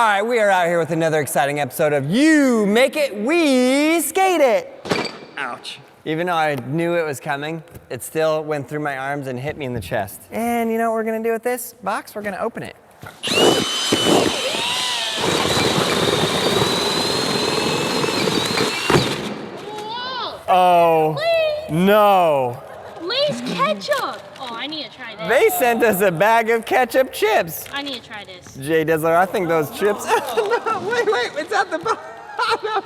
All right, we are out here with another exciting episode of You Make It, We Skate It. Ouch. Even though I knew it was coming, it still went through my arms and hit me in the chest. And you know what we're gonna do with this box? We're gonna open it. Whoa! Oh, Lay's. No. Lay's ketchup. Oh, I need to try this. They sent us a bag of ketchup chips. I need to try this. Jay Dizzler, I think those chips. No, wait, it's at the bottom.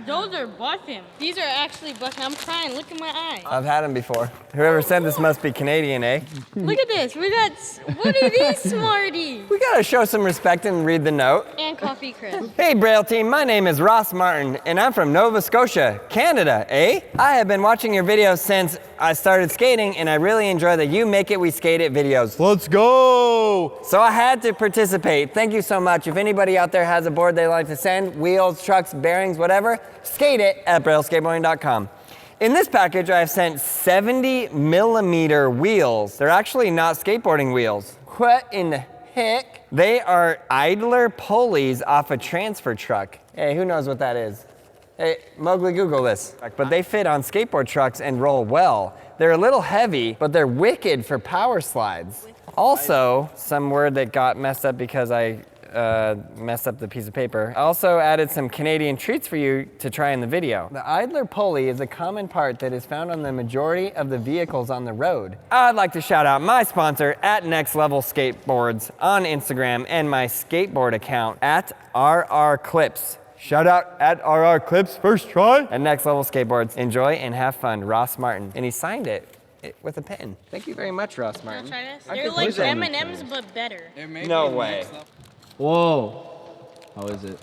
Those are busting. These are actually busting. I'm crying. Look at my eye. I've had them before. Whoever said this must be Canadian, eh? Look at this. We got, what are these, Smarties? We gotta show some respect and read the note. And coffee crisp. Hey Braille team, my name is Ross Martin and I'm from Nova Scotia, Canada, eh? I have been watching your videos since I started skating and I really enjoy the You Make It, We Skate It videos. Let's go! So I had to participate. Thank you so much. If anybody out there has a board they'd like to send, wheels, trucks, bearings, whatever, skate it at brailleskateboarding.com. In this package, I have sent 70mm wheels. They're actually not skateboarding wheels. What in the heck? They are idler pulleys off a transfer truck. Hey, who knows what that is? Hey, Mowgli, Google this. But they fit on skateboard trucks and roll well. They're a little heavy, but they're wicked for power slides. Also, some word that got messed up because I messed up the piece of paper. I also added some Canadian treats for you to try in the video. The idler pulley is a common part that is found on the majority of the vehicles on the road. I'd like to shout out my sponsor at Next Level Skateboards on Instagram and my skateboard account at RR Clips. Shout out at RR Clips, first try. At Next Level Skateboards. Enjoy and have fun, Ross Martin. And he signed it with a pen. Thank you very much, Ross Martin. Wanna try this? They're like M&M's, but better. No way. Whoa. How is it?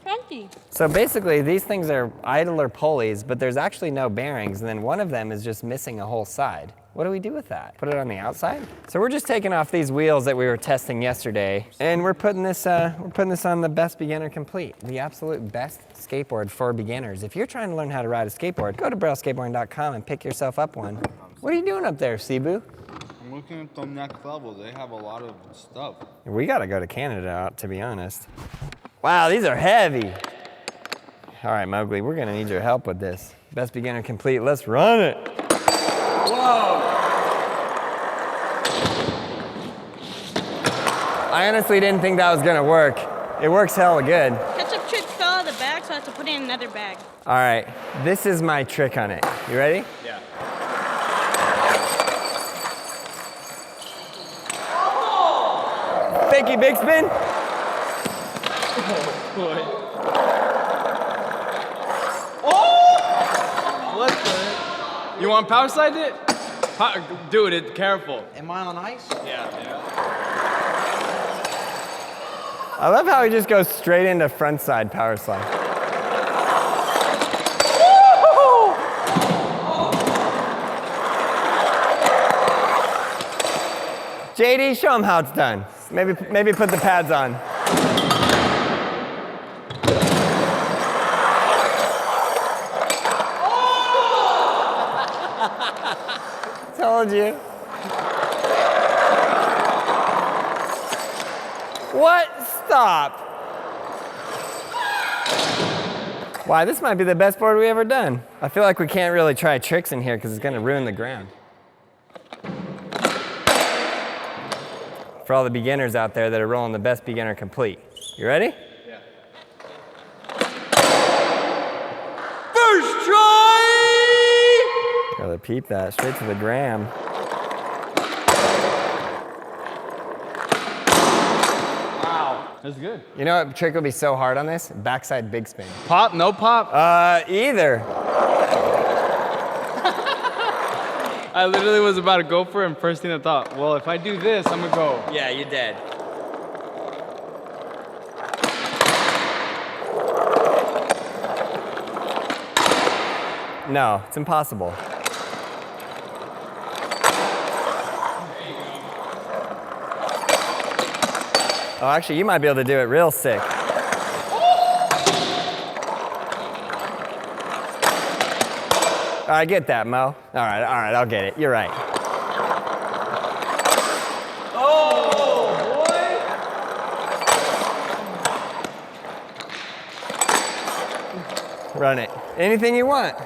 Crunchy. So basically, these things are idler pulleys, but there's actually no bearings, and then one of them is just missing a whole side. What do we do with that? Put it on the outside? So we're just taking off these wheels that we were testing yesterday, and we're putting this on the Best Beginner Complete, the absolute best skateboard for beginners. If you're trying to learn how to ride a skateboard, go to brailleskateboarding.com and pick yourself up one. What are you doing up there, Cebu? I'm looking at the Next Level. They have a lot of stuff. We gotta go to Canada, to be honest. Wow, these are heavy. All right, Mowgli, we're gonna need your help with this. Best Beginner Complete, let's run it. Whoa! I honestly didn't think that was gonna work. It works hella good. Ketchup chips fell out of the bag, so I have to put it in another bag. All right, this is my trick on it. You ready? Yeah. Fakey big spin. What the? You want power slide it? Dude, it careful. Am I on ice? Yeah. I love how he just goes straight into front side power slide. JD, show him how it's done. Maybe put the pads on. Told you. What? Stop. Why, this might be the best board we ever done. I feel like we can't really try tricks in here because it's gonna ruin the ground. For all the beginners out there that are rolling the Best Beginner Complete. You ready? Yeah. First try! Gotta peep that, straight to the gram. Wow. That's good. You know what trick would be so hard on this? Backside big spin. Pop? No pop? Either. I literally was about to go for it, and first thing I thought, well, if I do this, I'm gonna go. Yeah, you dead. No, it's impossible. Oh, actually, you might be able to do it real sick. I get that, Mo. All right, I'll get it. You're right. Run it. Anything you want.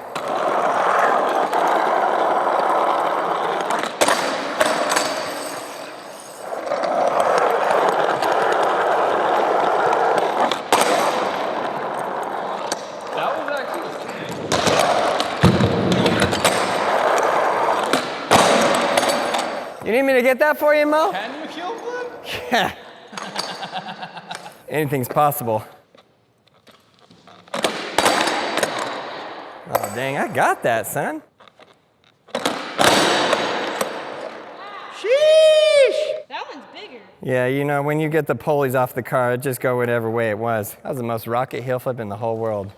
That was actually sick. You need me to get that for you, Mo? Can you kill one? Yeah. Anything's possible. Oh, dang, I got that, son. Sheesh! That one's bigger. Yeah, you know, when you get the pulleys off the car, it just go whatever way it was. That was the most rocket heel flip in the whole world.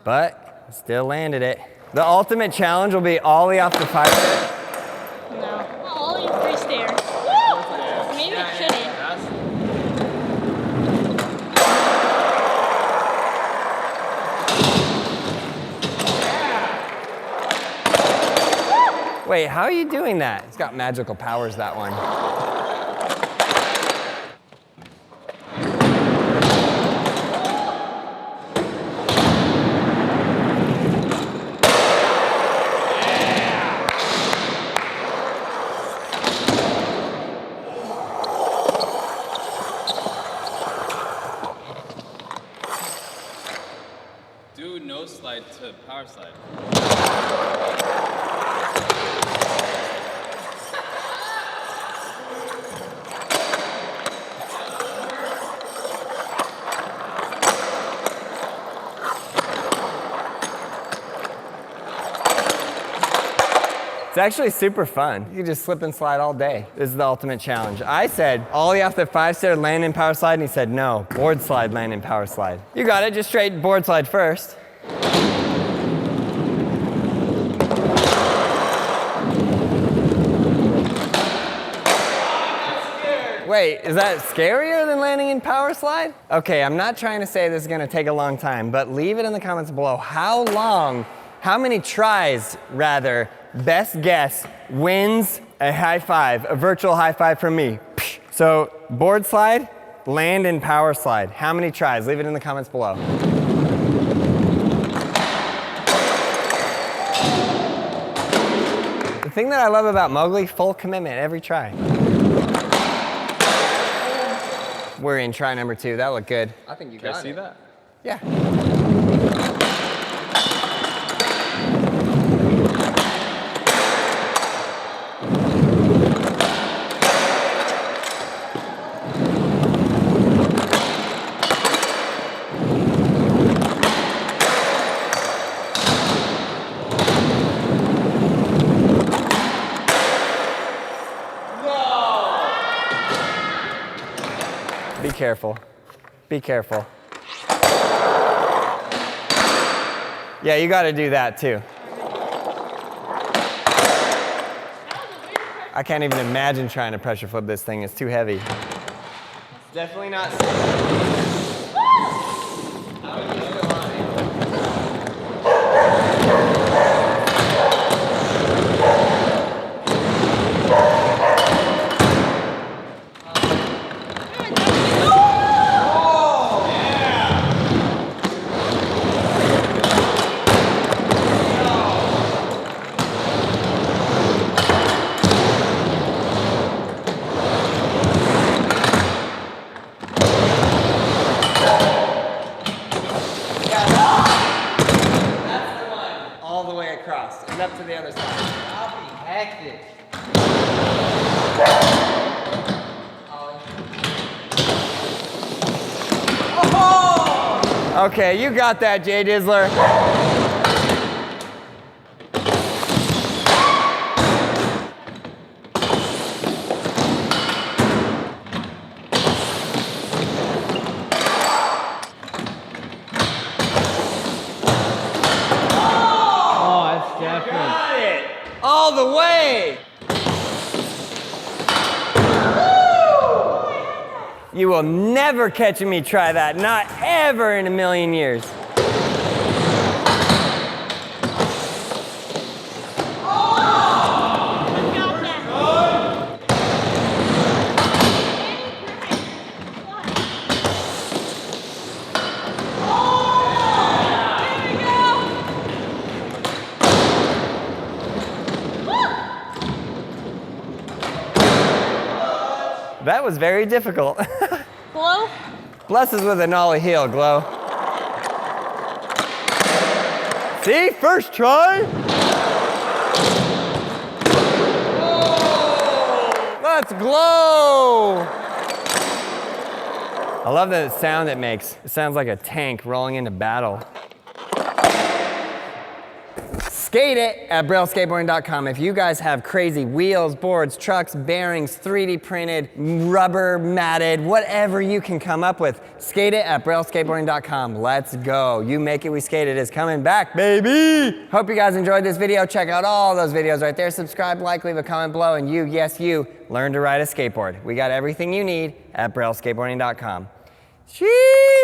But, I still landed it. The ultimate challenge will be ollie off the 5-stair. No. Oh, you 3-stair. Woo! Maybe it shouldn't. Wait, how are you doing that? It's got magical powers, that one. Do no slide to power slide. It's actually super fun. You can just slip and slide all day. This is the ultimate challenge. I said, ollie off the 5-stair, land in power slide, and he said, no, board slide, land in power slide. You got it, just straight board slide first. Wait, is that scarier than landing in power slide? Okay, I'm not trying to say this is gonna take a long time, but leave it in the comments below. How many tries, rather, best guess wins a high five, a virtual high five from me. So, board slide, land and power slide. How many tries? Leave it in the comments below. The thing that I love about Mowgli, full commitment every try. We're in try number 2. That looked good. I think you Can got I see it. that? Yeah. Be careful. Be careful. Yeah, you got to do that too. I can't even imagine trying to pressure flip this thing. It's too heavy. It's definitely not safe. All the way across and up to the other side. I'll be hectic. Oh! Okay, you got that, Jay Dizzler. Got it! All the way! You will never catch me try that. Not ever in a million years. That was very difficult. Glow? Bless us with a nollie heel, Glow. See, first try. Let's Glow. I love the sound it makes. It sounds like a tank rolling into battle. Skate it at BrailleSkateboarding.com. If you guys have crazy wheels, boards, trucks, bearings, 3D printed, rubber matted, whatever you can come up with, skate it at BrailleSkateboarding.com. Let's go. You Make It We Skate It is coming back, baby. Hope you guys enjoyed this video. Check out all those videos right there. Subscribe, like, leave a comment below, and you, yes you, learn to ride a skateboard. We got everything you need at BrailleSkateboarding.com. Sheesh.